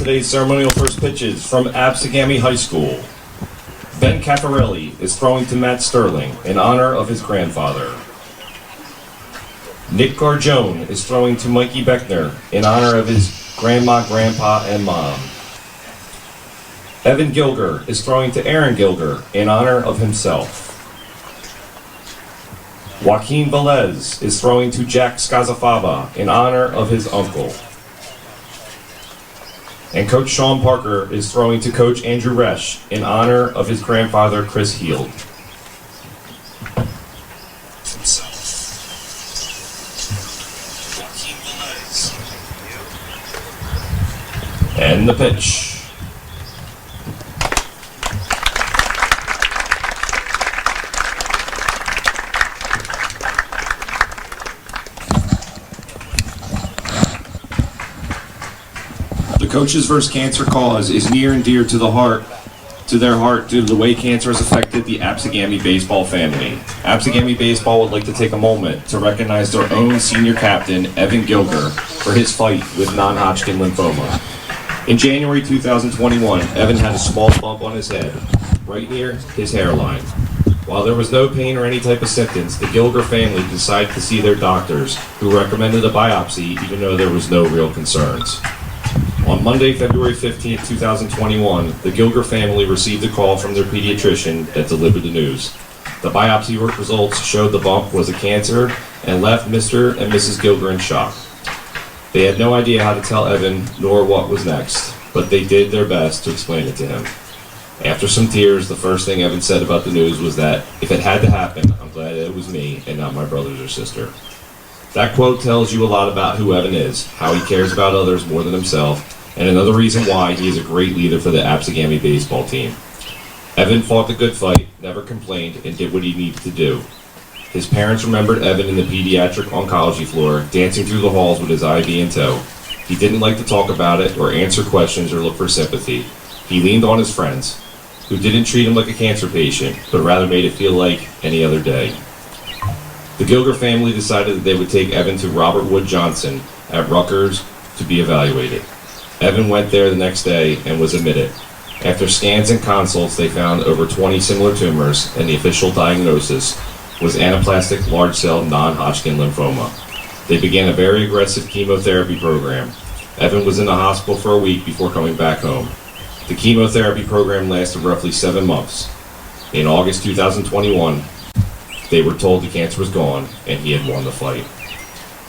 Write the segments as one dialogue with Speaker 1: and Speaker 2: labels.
Speaker 1: Today's ceremonial first pitches from Absegami High School. Ben Caffarelli is throwing to Matt Sterling in honor of his grandfather. Nick Gargione is throwing to Mikey Beckner in honor of his grandma, grandpa, and mom. Evan Gilger is throwing to Aaron Gilger in honor of himself. Joaquin Velez is throwing to Jack Scazafava in honor of his uncle. And Coach Sean Parker is throwing to Coach Andrew Resch in honor of his grandfather, Chris Heald. And the pitch. The coach's first cancer cause is near and dear to their heart due to the way cancer has affected the Absegami baseball family. Absegami baseball would like to take a moment to recognize their own senior captain, Evan Gilger, for his fight with non-Hodgkin lymphoma. In January 2021, Evan had a small bump on his head, right near his hairline. While there was no pain or any type of symptoms, the Gilger family decided to see their doctors, who recommended a biopsy even though there was no real concerns. On Monday, February 15, 2021, the Gilger family received a call from their pediatrician that delivered the news. The biopsy results showed the bump was a cancer and left Mr. and Mrs. Gilger in shock. They had no idea how to tell Evan nor what was next, but they did their best to explain it to him. After some tears, the first thing Evan said about the news was that, "If it had to happen, I'm glad it was me and not my brothers or sister." That quote tells you a lot about who Evan is, how he cares about others more than himself, and another reason why he is a great leader for the Absegami baseball team. Evan fought the good fight, never complained, and did what he needed to do. His parents remembered Evan in the pediatric oncology floor, dancing through the halls with his IV in tow. He didn't like to talk about it or answer questions or look for sympathy. He leaned on his friends, who didn't treat him like a cancer patient, but rather made it feel like any other day. The Gilger family decided that they would take Evan to Robert Wood Johnson at Rutgers to be evaluated. Evan went there the next day and was admitted. After scans and consults, they found over 20 similar tumors, and the official diagnosis was anaplastic large cell non-Hodgkin lymphoma. They began a very aggressive chemotherapy program. Evan was in the hospital for a week before coming back home. The chemotherapy program lasted roughly 7 months. In August 2021, they were told the cancer was gone and he had won the fight.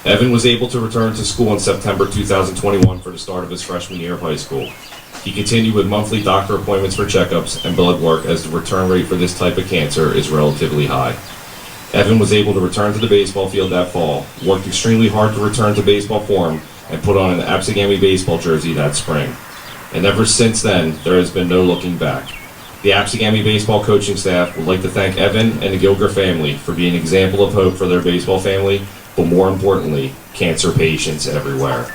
Speaker 1: Evan was able to return to school in September 2021 for the start of his freshman year of high school. He continued with monthly doctor appointments for checkups and blood work, as the return rate for this type of cancer is relatively high. Evan was able to return to the baseball field that fall, worked extremely hard to return to baseball form, and put on an Absegami baseball jersey that spring. And ever since then, there has been no looking back. The Absegami baseball coaching staff would like to thank Evan and the Gilger family for being an example of hope for their baseball family, but more importantly, cancer patients everywhere.